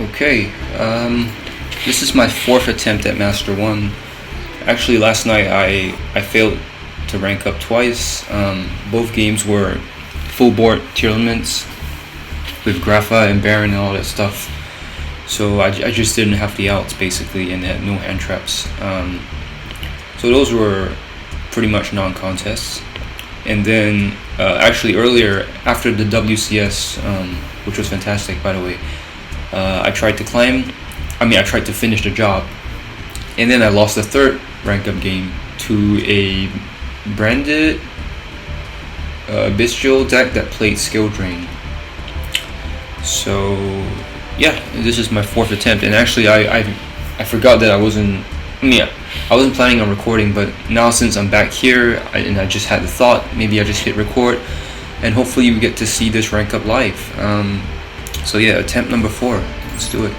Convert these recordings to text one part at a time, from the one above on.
Okay, this is my 4th attempt at Master 1. Actually, last night I failed to rank up twice. Both games were full board tier limits with Grapha and Baron and all that stuff. So I just didn't have the outs basically, and had no hand traps. So those were pretty much non-contests. And then actually earlier, after the WCS, which was fantastic by the way, I tried to finish the job, and then I lost the 3rd rank up game to a branded Bystial deck that played Skill Drain. So yeah, this is my 4th attempt, and actually I forgot that I wasn't planning on recording, but now since I'm back here and I just had the thought, maybe I just hit record, and hopefully you get to see this rank up live. So yeah, attempt number 4. Let's do it.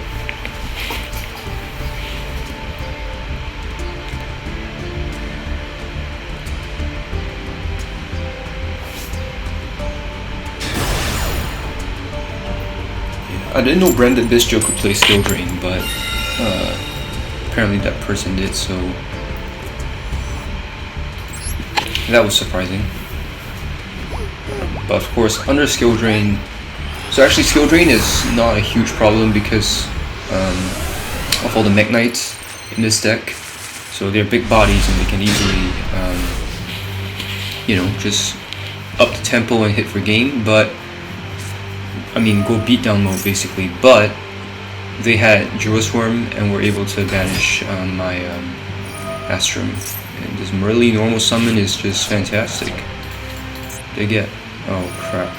I didn't know branded Bystial could play Skill Drain, but apparently that person did, so that was surprising. But of course, under Skill Drain, so actually Skill Drain is not a huge problem because of all the Mekk-Knights in this deck. So they're big bodies and they can easily, just up the tempo and hit for game. But go beatdown mode basically. But they had Jerusalem and were able to banish my Astrum. And this Merly normal summon is just fantastic. They get, oh crap.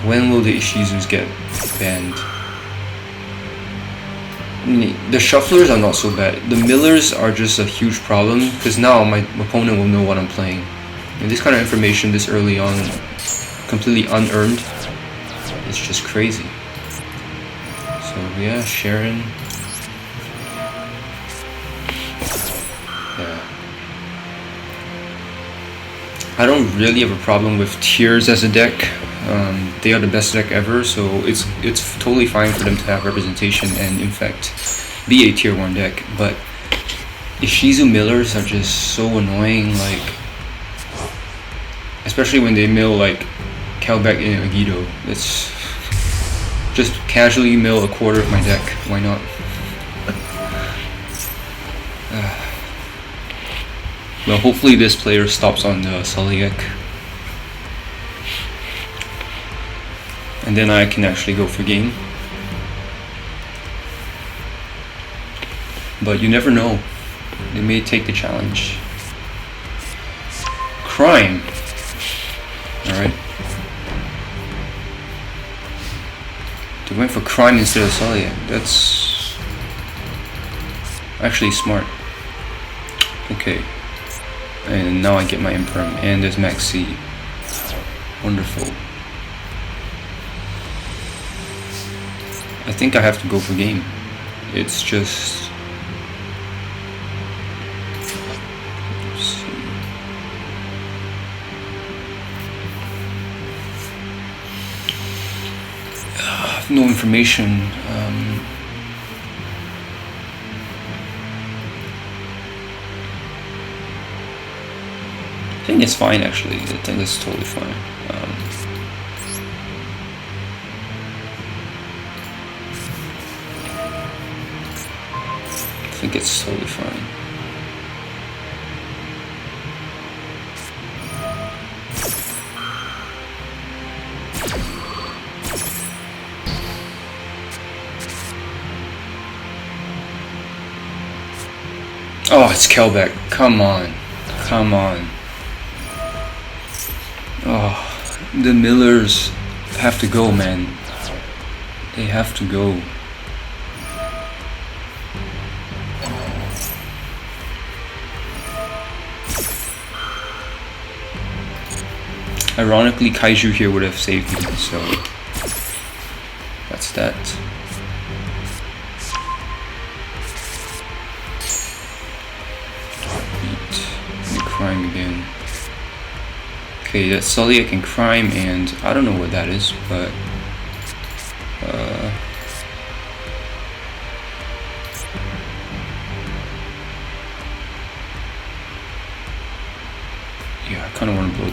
When will the Ishizus get banned? The shufflers are not so bad. The millers are just a huge problem because now my opponent will know what I'm playing. And this kind of information this early on, completely unearned, it's just crazy. So yeah, Sharon. Yeah. I don't really have a problem with tiers as a deck. They are the best deck ever, so it's totally fine for them to have representation and in fact be a tier 1 deck. But Ishizu millers are just so annoying, like especially when they mill like Calbeck and Agido. It's just casually mill a quarter of my deck. Why not? Well, hopefully this player stops on the Soliek, and then I can actually go for game. But you never know. They may take the challenge. Crime. Alright. They went for crime instead of Soliek. That's actually smart. Okay. And now I get my Imperm. And there's Max C. Wonderful. I think I have to go for game. It's just... let's see. I have no information. I think it's fine actually. I think it's totally fine. I think it's totally fine. Oh, it's Kelbeck. Come on. Come on. Oh, the millers have to go, man. They have to go. Ironically, Kaiju here would have saved me, so that's that. Beat. Crime again. Okay, that's Soliek and Crime, and I don't know what that is, but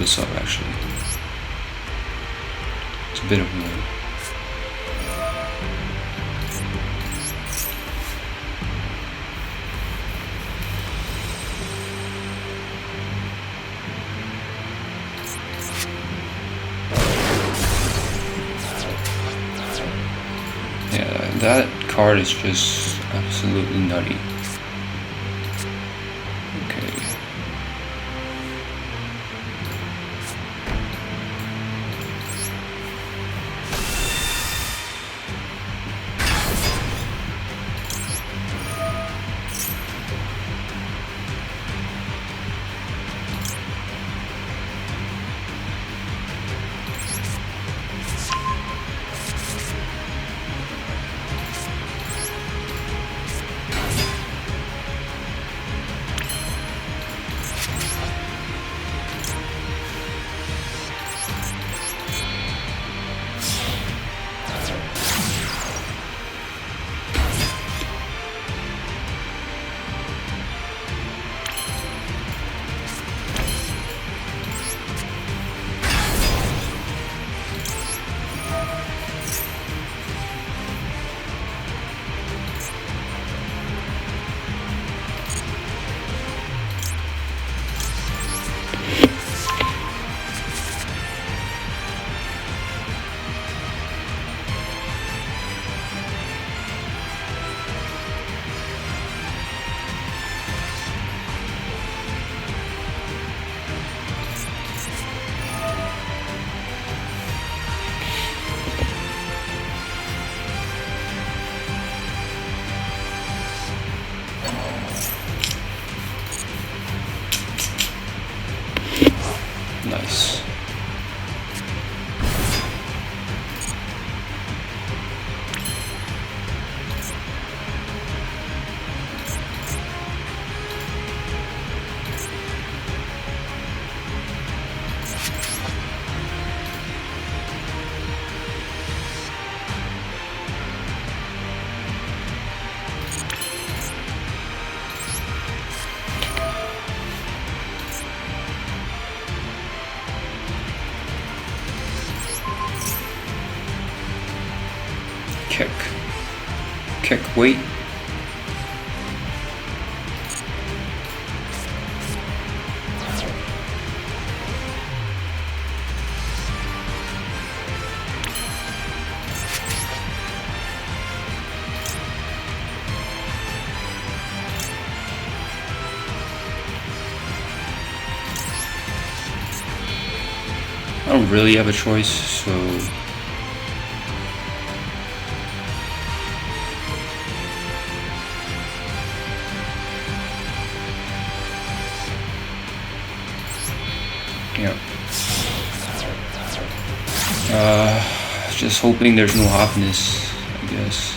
this up actually. It's a bit of a that card is just absolutely nutty. Okay. Nice. Kick, wait. I don't really have a choice, so yeah. Just hoping there's no hotness, I guess.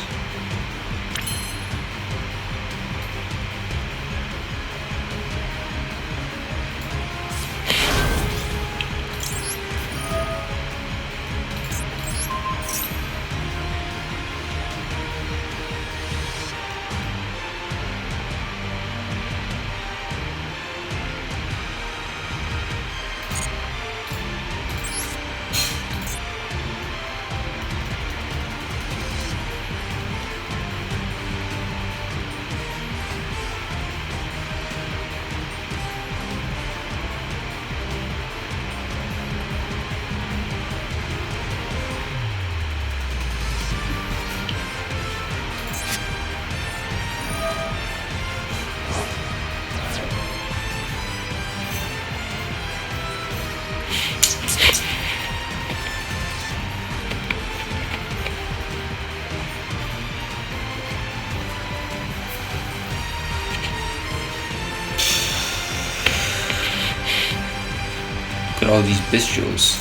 Look at all these Bystials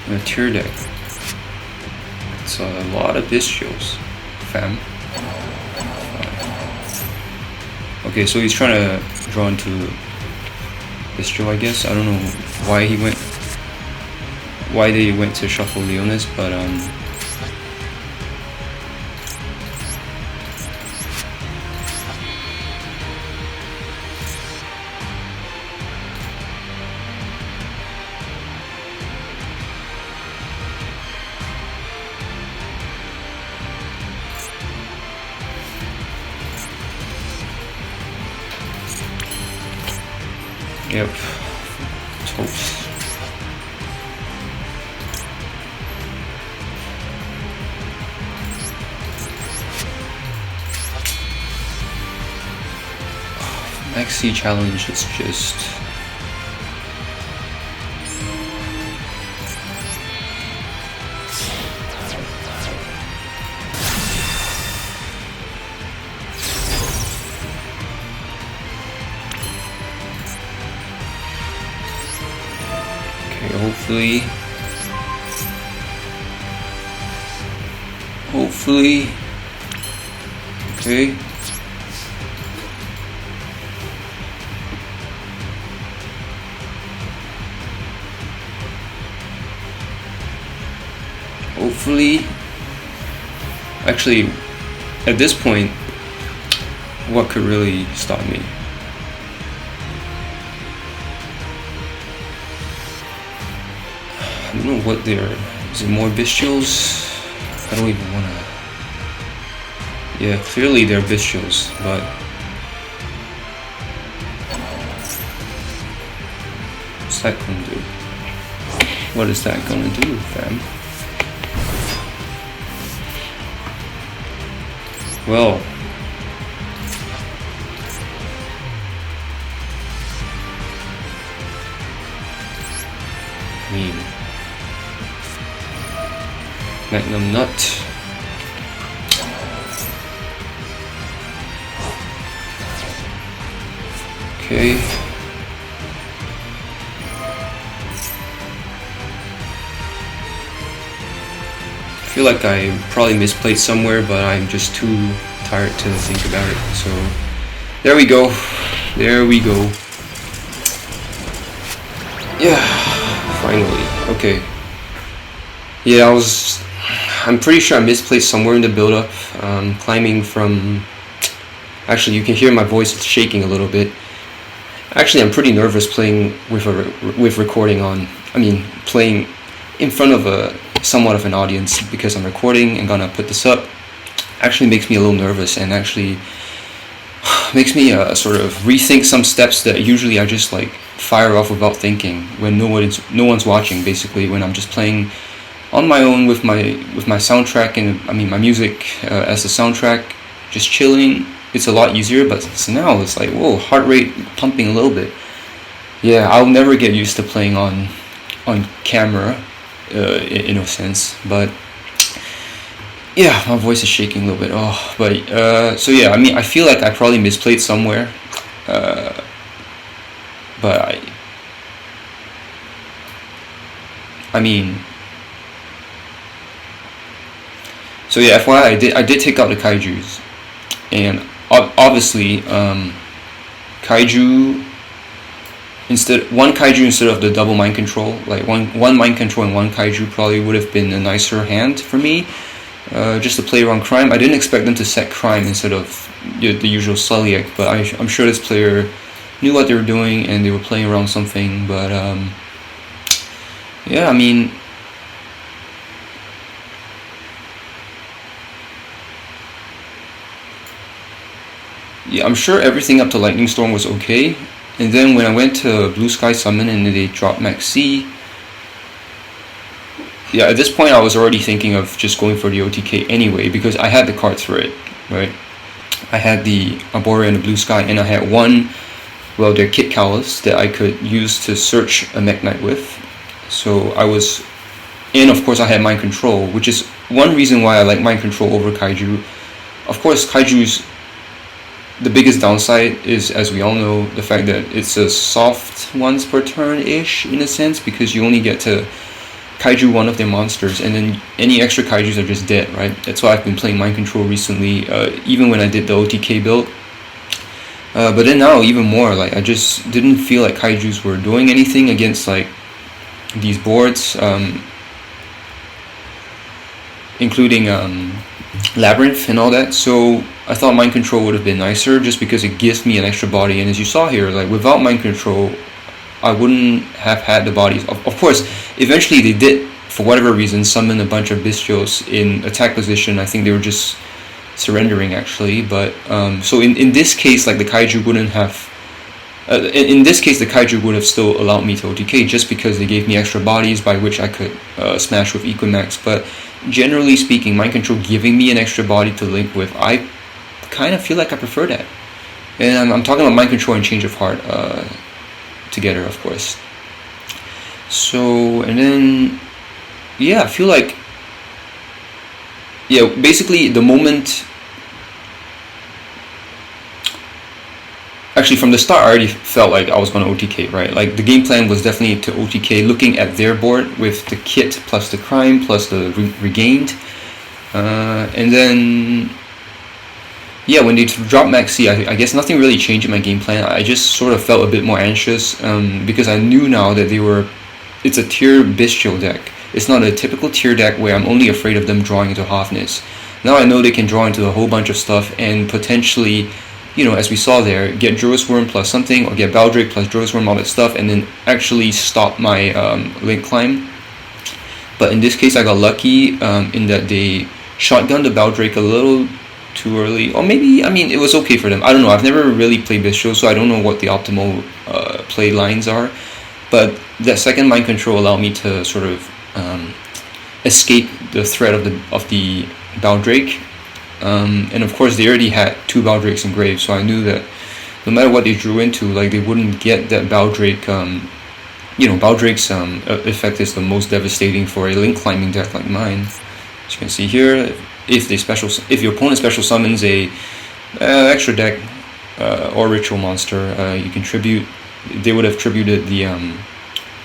in a tier deck. It's a lot of Bystials, fam. Okay, so he's trying to draw into Bystial, I guess. I don't know why they went to shuffle Leonis, but Yep. Toast. Maxi challenge is just hopefully, okay. Hopefully, actually, at this point, what could really stop me? I don't know what they're. Is it more Bystials? I don't even wanna. Yeah, clearly they're Bystials, but what's that gonna do? What is that gonna do, fam? Well, I mean, Magnum Nut. Okay. I feel like I probably misplayed somewhere, but I'm just too tired to think about it. So there we go. There we go. Yeah, finally. Okay. Yeah, I'm pretty sure I misplaced somewhere in the build-up. Climbing from. Actually, you can hear my voice, it's shaking a little bit. Actually, I'm pretty nervous playing with recording on. I mean, playing in front of somewhat of an audience, because I'm recording and gonna put this up. Actually makes me a little nervous, and actually makes me sort of rethink some steps that usually I just like fire off without thinking when no one's watching. Basically, when I'm just playing on my own with my soundtrack, and I mean my music as the soundtrack, just chilling. It's a lot easier, but so now it's like, whoa, heart rate pumping a little bit. Yeah, I'll never get used to playing on camera, in a sense, but yeah, my voice is shaking a little bit. Oh, but so yeah, I mean, I feel like I probably misplayed somewhere, but I mean, so yeah, FYI, I did take out the kaijus, and obviously, kaiju. One kaiju instead of the double mind control, like one mind control and one kaiju probably would have been a nicer hand for me, just to play around crime. I didn't expect them to set crime instead of the usual Sluliak, but I'm sure this player knew what they were doing and they were playing around something. But yeah, I mean, yeah, I'm sure everything up to Lightning Storm was okay. And then when I went to Blue Sky Summon and they dropped Max C, yeah, at this point I was already thinking of just going for the OTK anyway, because I had the cards for it, right? I had the Arborea and the Blue Sky, and I had their Kit Callus that I could use to search a Mekk-Knight with. So and of course I had Mind Control, which is one reason why I like Mind Control over Kaiju. Of course, Kaiju's the biggest downside is, as we all know, the fact that it's a soft once per turn-ish, in a sense, because you only get to kaiju one of their monsters, and then any extra kaijus are just dead, right? That's why I've been playing Mind Control recently, even when I did the OTK build. But then now, even more, like, I just didn't feel like kaijus were doing anything against, like, these boards, including Labyrinth and all that. So I thought Mind Control would have been nicer, just because it gives me an extra body. And as you saw here, like, without Mind Control, I wouldn't have had the bodies. Of course, eventually they did, for whatever reason, summon a bunch of Bystials in attack position. I think they were just surrendering, actually. But so in this case, like, the kaiju wouldn't have In this case, the kaiju would have still allowed me to OTK just because they gave me extra bodies by which I could smash with Equimax. But generally speaking, mind control giving me an extra body to link with, I kind of feel like I prefer that. And I'm talking about mind control and change of heart together, of course. So, and then, yeah, I feel like, yeah, basically the moment, actually from the start I already felt like I was going to OTK, right? Like the game plan was definitely to OTK, looking at their board with the kit plus the crime plus the regained. And then, yeah, when they dropped Maxi, I guess nothing really changed in my game plan. I just sort of felt a bit more anxious because I knew now that it's a tier Bystial deck. It's not a typical tier deck where I'm only afraid of them drawing into Halfness. Now I know they can draw into a whole bunch of stuff and potentially, you know, as we saw there, get Druid's Worm plus something, or get Baldrake plus Druid's Worm, all that stuff, and then actually stop my link climb. But in this case, I got lucky in that they shotgunned the Baldrake a little too early, or maybe, I mean, it was okay for them. I don't know, I've never really played Bystial, so I don't know what the optimal play lines are. But that second mind control allowed me to sort of escape the threat of the Baldrake. And of course they already had 2 Baldrakes in grave, so I knew that no matter what they drew into, like, they wouldn't get that Baldrake. You know, Baldrake's effect is the most devastating for a link climbing deck like mine. As you can see here, if your opponent special summons a extra deck or ritual monster, you can tribute. They would have tributed the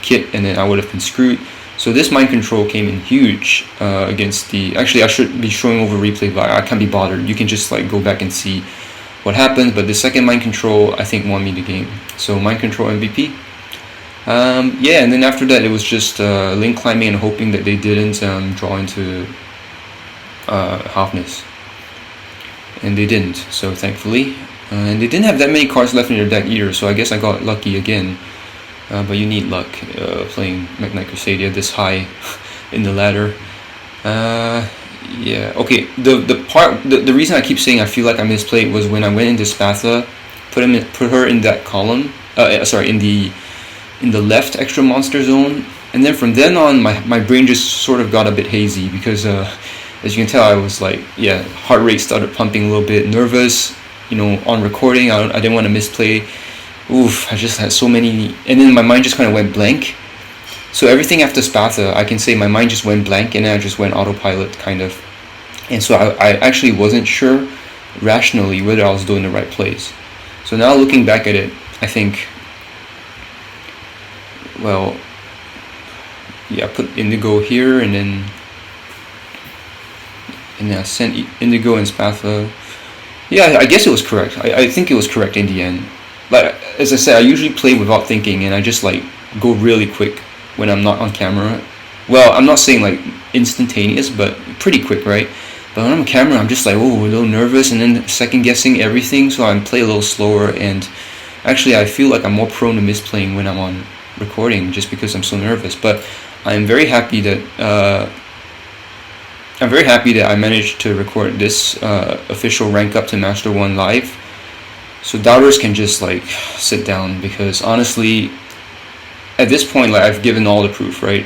kit, and then I would have been screwed. So this mind control came in huge against the... Actually, I should be showing over replay, but I can't be bothered. You can just like go back and see what happened. But the second mind control, I think, won me the game. So mind control MVP. Yeah, and then after that, it was just link climbing and hoping that they didn't draw into Halfness. And they didn't, so thankfully. And they didn't have that many cards left in their deck either, so I guess I got lucky again. But you need luck playing Mekk-Knight Crusadia this high in the ladder. Yeah, okay. The reason I keep saying I feel like I misplayed was when I went into Spatha, put her in that column. Sorry, in the left extra monster zone, and then from then on, my brain just sort of got a bit hazy because, as you can tell, I was like, yeah, heart rate started pumping a little bit, nervous. You know, on recording, I didn't want to misplay. Oof, I just had so many, and then my mind just kind of went blank. So everything after Spatha, I can say my mind just went blank, and then I just went autopilot, kind of. And so I actually wasn't sure rationally whether I was doing the right plays. So now looking back at it, I think, well, yeah, I put Indigo here, and then I sent Indigo and Spatha. Yeah, I guess it was correct. I think it was correct in the end. Like, as I said, I usually play without thinking, and I just like go really quick when I'm not on camera. Well, I'm not saying like instantaneous, but pretty quick, right? But when I'm on camera, I'm just like, oh, a little nervous, and then second guessing everything, so I play a little slower. And actually, I feel like I'm more prone to misplaying when I'm on recording, just because I'm so nervous. But I'm very happy that I managed to record this official rank up to Master 1 live. So doubters can just like sit down, because honestly, at this point, like, I've given all the proof, right?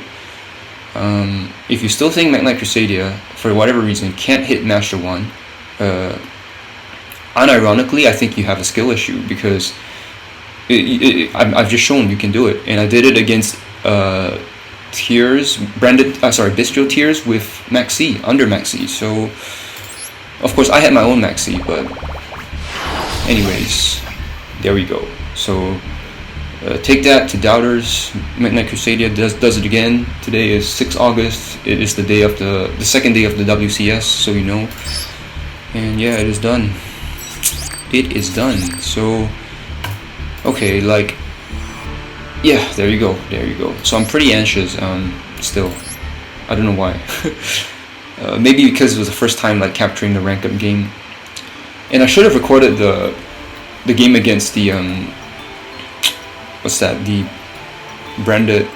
If you still think Mekk-Knight Crusadia, for whatever reason, can't hit Master 1, unironically, I think you have a skill issue, because I've just shown you can do it, and I did it against Bystial tiers with Maxi, under Maxi. So of course I had my own Maxi, but anyways, there we go. So take that to doubters. Mekk-Knight Crusadia does it again. Today is 6 August. It is the day of the second day of the WCS, so you know. And yeah, it is done. It is done. So okay, like, yeah, there you go. So I'm pretty anxious still. I don't know why. Maybe because it was the first time like capturing the rank up game. And I should have recorded the game against the the branded.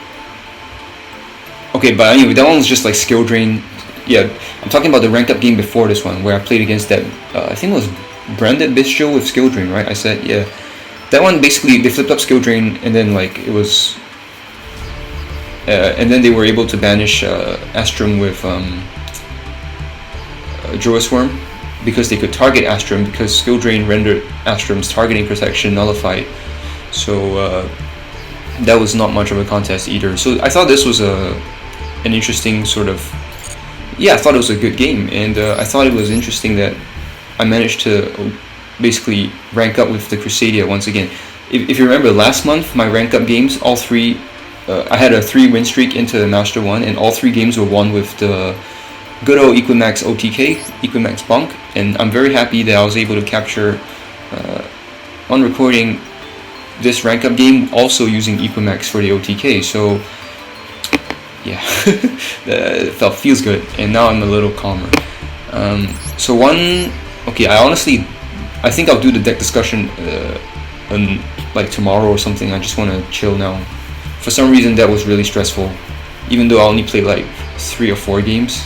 Okay, but anyway, that one was just like skill drain. Yeah, I'm talking about the rank up game before this one, where I played against that I think it was branded Bystial with skill drain, right? I said, yeah. that one basically they flipped up skill drain, and then like it was, and then they were able to banish Astrum with Joyous Worm, because they could target Astrum, because skill drain rendered Astrum's targeting protection nullified. So that was not much of a contest either. So I thought this was an interesting sort of, I thought it was a good game, and I thought it was interesting that I managed to basically rank up with the Crusadia once again. If you remember last month, my rank up games, all three, I had a 3-win streak into the Master 1, and all 3 games were won with the good old Equimax OTK, Equimax Bunk, and I'm very happy that I was able to capture on recording this rank up game also using Equimax for the OTK. So yeah, it feels good, and now I'm a little calmer. I think I'll do the deck discussion like tomorrow or something. I just want to chill now. For some reason that was really stressful, even though I only played like 3 or 4 games.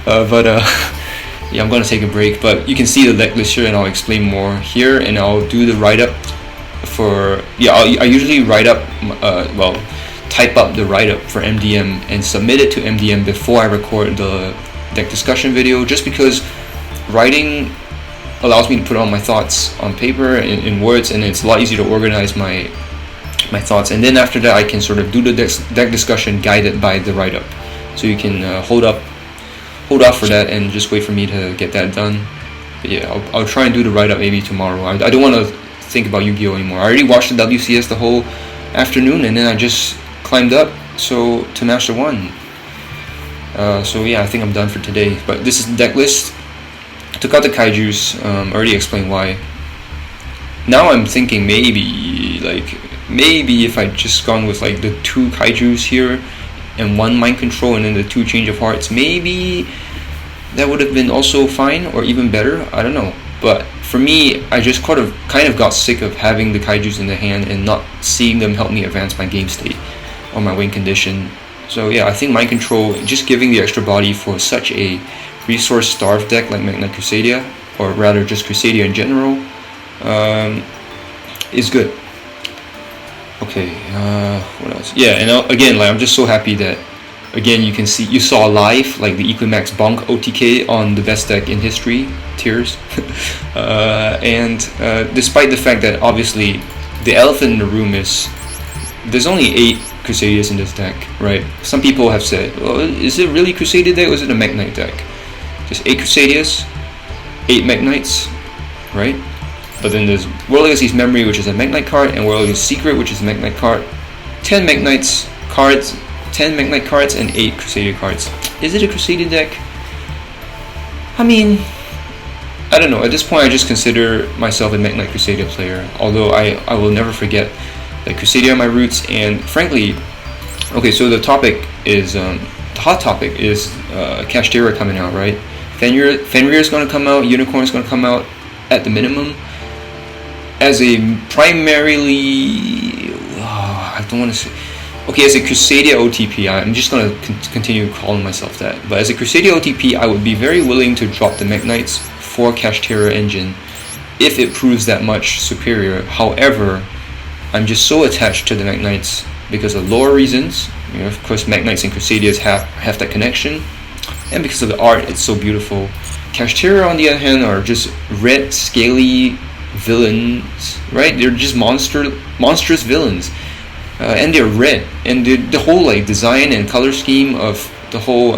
Yeah, I'm gonna take a break, but you can see the deck list here, and I'll explain more here, and I'll do the write-up for, I usually write up, type up the write-up for MDM and submit it to MDM before I record the deck discussion video, just because writing allows me to put all my thoughts on paper in words, and it's a lot easier to organize my thoughts, and then after that I can sort of do the deck discussion guided by the write-up. So you can hold off for that and just wait for me to get that done. But yeah, I'll try and do the write-up maybe tomorrow. I don't want to think about Yu-Gi-Oh anymore. I already watched the WCS the whole afternoon, and then I just climbed up to Master 1. So yeah, I think I'm done for today. But this is the deck list. Took out the kaijus, already explained why. Now I'm thinking maybe if I just gone with like the 2 kaijus here and 1 mind control and then the 2 change of hearts, maybe that would have been also fine or even better. I don't know. But for me, I just kind of got sick of having the kaijus in the hand and not seeing them help me advance my game state or my win condition. So yeah, I think mind control, just giving the extra body for such a resource-starved deck like Mekk-Knight Crusadia, or rather just Crusadia in general, is good. Okay, what else? Yeah, and again, like I'm just so happy that, again, you saw live like the Equimax Bonk OTK on the best deck in history, Tears. And despite the fact that obviously the elephant in the room is there's only 8 Crusadias in this deck, right? Some people have said, well, is it really Crusadia deck or is it a Mekk-Knight deck? Just 8 Crusadias, 8 Mekk-Knights, right? But then there's World Legacy's Memory, which is a Mekk-Knight card, and World Legacy's Secret, which is a Mekk-Knight card. 10 Mekk-Knights cards, 10 Mekk-Knight cards, and 8 Crusadia cards. Is it a Crusadia deck? I mean, I don't know. At this point, I just consider myself a Mekk-Knight Crusadia player. Although I will never forget that Crusadia are my roots, and frankly, okay. So the topic is the hot topic is Kashtira coming out, right? Fenrir is going to come out. Unicorn is going to come out at the minimum. As a primarily, I don't want to say. Okay, as a Crusadia OTP, I'm just going to continue calling myself that. But as a Crusadia OTP, I would be very willing to drop the Mekk-Knights for Kashtira engine if it proves that much superior. However, I'm just so attached to the Mekk-Knights because of lore reasons. You know, of course, Mekk-Knights and Crusadias have that connection, and because of the art, it's so beautiful. Kashtira, on the other hand, are just red, scaly villains, right? They're just monstrous villains, and they're red, and the whole like design and color scheme of the whole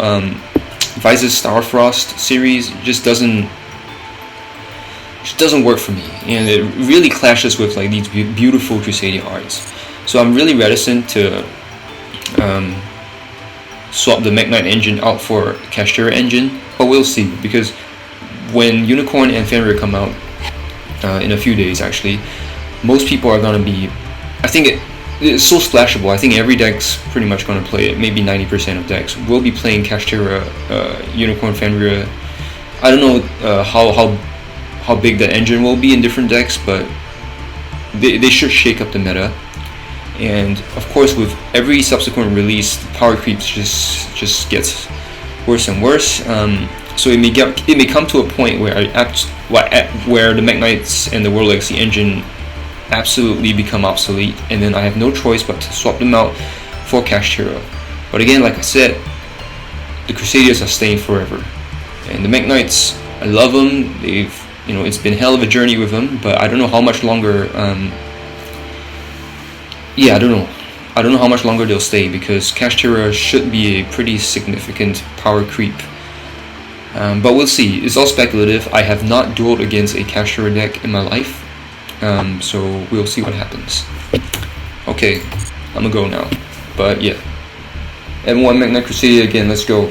Vise's Starfrost series just doesn't work for me, and it really clashes with like these beautiful Crusadia arts. So I'm really reticent to swap the Mekk-Knight engine out for Kashtira engine, but we'll see, because when Unicorn and Fenrir come out in a few days, actually, most people are going to be, I think it's so splashable. I think every deck's pretty much going to play it. Maybe 90% of decks will be playing Kashtira, Unicorn, Fenrir. I don't know how big that engine will be in different decks, but they should shake up the meta. And of course, with every subsequent release, power creeps just gets worse and worse. So it may come to a point where the Mekk-Knights and the World Legacy engine absolutely become obsolete, and then I have no choice but to swap them out for Kashtira. But again, like I said, the Crusadias are staying forever, and the Mekk-Knights, I love them. It's been a hell of a journey with them, but I don't know how much longer. I don't know how much longer they'll stay, because Kashtira should be a pretty significant power creep. But we'll see. It's all speculative. I have not dueled against a Kashtira deck in my life, so we'll see what happens. Okay, I'm gonna go now. But yeah, M1 Mekk-Knight Crusadia again. Let's go.